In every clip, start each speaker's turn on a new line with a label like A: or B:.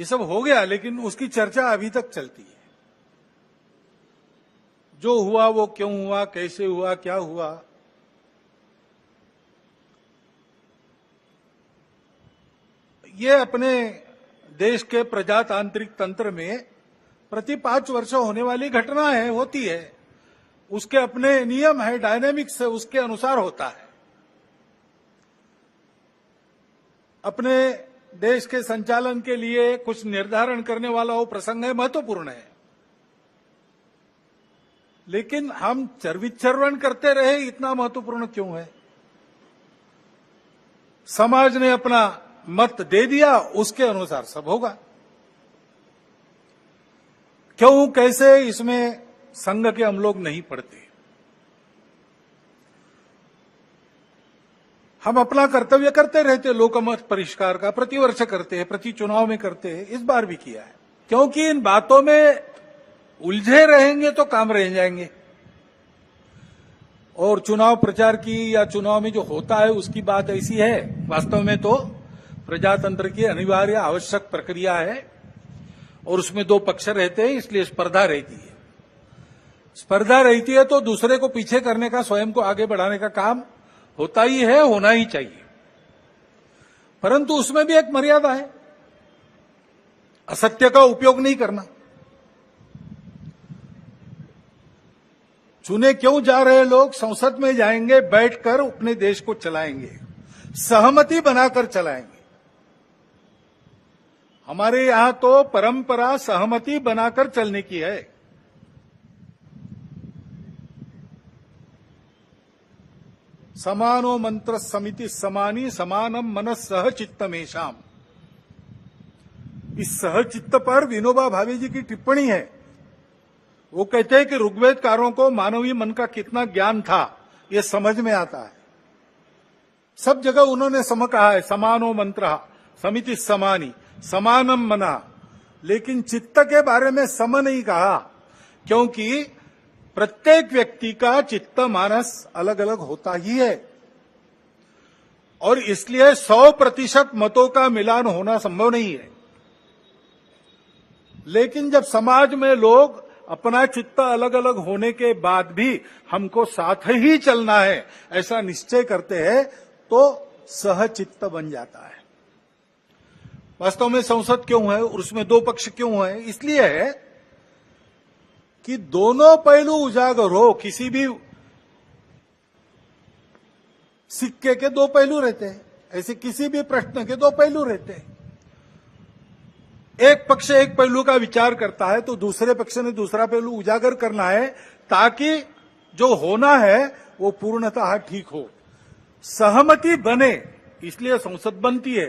A: ये सब हो गया, लेकिन उसकी चर्चा अभी तक चलती है। जो हुआ वो क्यों हुआ, कैसे हुआ, क्या हुआ, ये अपने देश के प्रजातांत्रिक तंत्र में प्रति 5 वर्ष होने वाली घटना है, होती है। उसके अपने नियम है, डायनेमिक्स है, उसके अनुसार होता है। अपने देश के संचालन के लिए कुछ निर्धारण करने वाला वो प्रसंग है, महत्वपूर्ण है। लेकिन हम चर्विचर्वण करते रहे, इतना महत्वपूर्ण क्यों है? समाज ने अपना मत दे दिया, उसके अनुसार सब होगा। क्यों, कैसे, इसमें संघ के हम लोग नहीं पढ़ते। हम अपना कर्तव्य करते रहते, लोकमत परिष्कार का प्रतिवर्ष करते हैं, प्रति चुनाव में करते हैं, इस बार भी किया है। क्योंकि इन बातों में उलझे रहेंगे तो काम रह जाएंगे। और चुनाव प्रचार की या चुनाव में जो होता है उसकी बात ऐसी है, वास्तव में तो प्रजातंत्र की अनिवार्य आवश्यक प्रक्रिया है और उसमें 2 पक्ष रहते हैं, इसलिए स्पर्धा रहती है। स्पर्धा रहती है तो दूसरे को पीछे करने का, स्वयं को आगे बढ़ाने का काम होता ही है, होना ही चाहिए। परंतु उसमें भी एक मर्यादा है, असत्य का उपयोग नहीं करना। चुने क्यों जा रहे लोग? संसद में जाएंगे, बैठकर अपने देश को चलाएंगे, सहमति बनाकर चलाएंगे। हमारे यहां तो परंपरा सहमति बनाकर चलने की है। समानो मंत्र समिति समानी समानम मनस सहचित्तमेशाम। इस सहचित्त पर विनोबा भावे जी की टिप्पणी है। वो कहते हैं कि ऋग्वेदकारों को मानवीय मन का कितना ज्ञान था ये समझ में आता है। सब जगह उन्होंने सम कहा है, समानो मंत्र समिति समानी समानम मना, लेकिन चित्त के बारे में सम नहीं कहा, क्योंकि प्रत्येक व्यक्ति का चित्त मानस अलग अलग होता ही है और इसलिए 100% मतों का मिलान होना संभव नहीं है। लेकिन जब समाज में लोग अपना चित्त अलग अलग होने के बाद भी हमको साथ ही चलना है ऐसा निश्चय करते हैं तो सहचित्त बन जाता है। वास्तव में संसद क्यों है और उसमें 2 पक्ष क्यों है? इसलिए है कि दोनों पहलू उजागर हो। किसी भी सिक्के के 2 पहलू रहते हैं, ऐसे किसी भी प्रश्न के 2 पहलू रहते हैं। एक पक्ष एक पहलू का विचार करता है तो दूसरे पक्ष ने दूसरा पहलू उजागर करना है ताकि जो होना है वो पूर्णतः ठीक हो, सहमति बने। इसलिए संसद बनती है,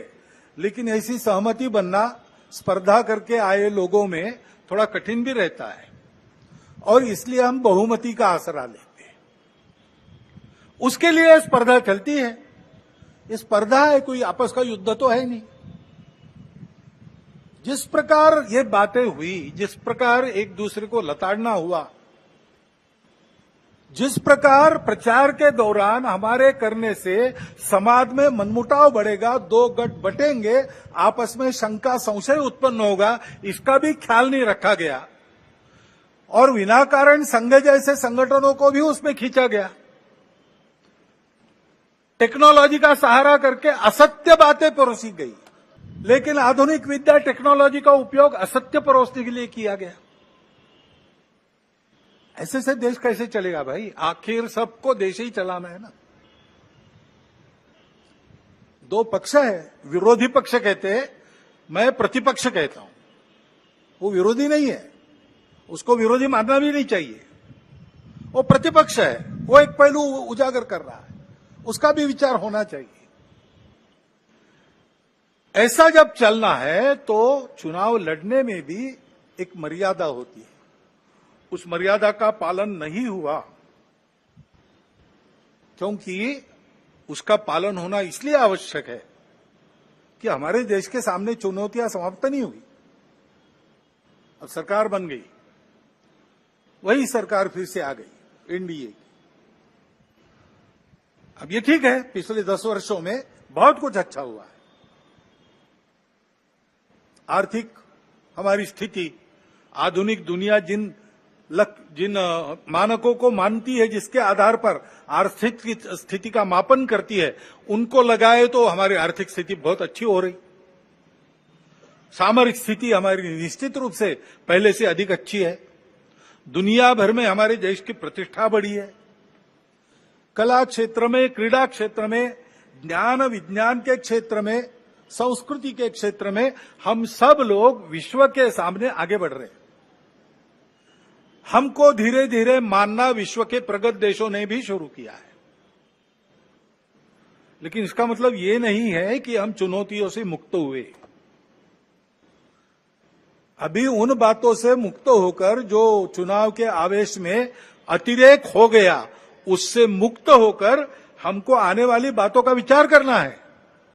A: लेकिन ऐसी सहमति बनना स्पर्धा करके आए लोगों में थोड़ा कठिन भी रहता है और इसलिए हम बहुमति का आसरा लेते हैं। उसके लिए स्पर्धा चलती है। ये स्पर्धा है, कोई आपस का युद्ध तो है नहीं। जिस प्रकार ये बातें हुई, जिस प्रकार एक दूसरे को लताड़ना हुआ, जिस प्रकार प्रचार के दौरान हमारे करने से समाज में मनमुटाव बढ़ेगा, 2 गठ बटेंगे, आपस में शंका संशय उत्पन्न होगा, इसका भी ख्याल नहीं रखा गया और विनाकारण संघ जैसे संगठनों को भी उसमें खींचा गया। टेक्नोलॉजी का सहारा करके असत्य बातें परोसी गई, लेकिन आधुनिक विद्या टेक्नोलॉजी का उपयोग असत्य परोसने के लिए किया गया। ऐसे से देश कैसे चलेगा भाई? आखिर सबको देश ही चलाना है ना। 2 पक्ष है, विरोधी पक्ष कहते हैं, मैं प्रतिपक्ष कहता हूं। वो विरोधी नहीं है, उसको विरोधी मानना भी नहीं चाहिए। वो प्रतिपक्ष है, वो एक पहलू उजागर कर रहा है, उसका भी विचार होना चाहिए। ऐसा जब चलना है तो चुनाव लड़ने में भी एक मर्यादा होती है। उस मर्यादा का पालन नहीं हुआ, क्योंकि उसका पालन होना इसलिए आवश्यक है कि हमारे देश के सामने चुनौतियां समाप्त नहीं हुई। अब सरकार बन गई, वही सरकार फिर से आ गई, एनडीए की। अब ये ठीक है, पिछले 10 वर्षों में बहुत कुछ अच्छा हुआ है। आर्थिक हमारी स्थिति, आधुनिक दुनिया जिन मानकों को मानती है, जिसके आधार पर आर्थिक स्थिति का मापन करती है, उनको लगाए तो हमारी आर्थिक स्थिति बहुत अच्छी हो रही। सामरिक स्थिति हमारी निश्चित रूप से पहले से अधिक अच्छी है। दुनिया भर में हमारे देश की प्रतिष्ठा बढ़ी है। कला क्षेत्र में, क्रीड़ा क्षेत्र में, ज्ञान विज्ञान के क्षेत्र में, संस्कृति के क्षेत्र में हम सब लोग विश्व के सामने आगे बढ़ रहे हैं। हमको धीरे धीरे मानना विश्व के प्रगत देशों ने भी शुरू किया है। लेकिन इसका मतलब ये नहीं है कि हम चुनौतियों से मुक्त हुए। अभी उन बातों से मुक्त होकर, जो चुनाव के आवेश में अतिरेक हो गया, उससे मुक्त होकर हमको आने वाली बातों का विचार करना है।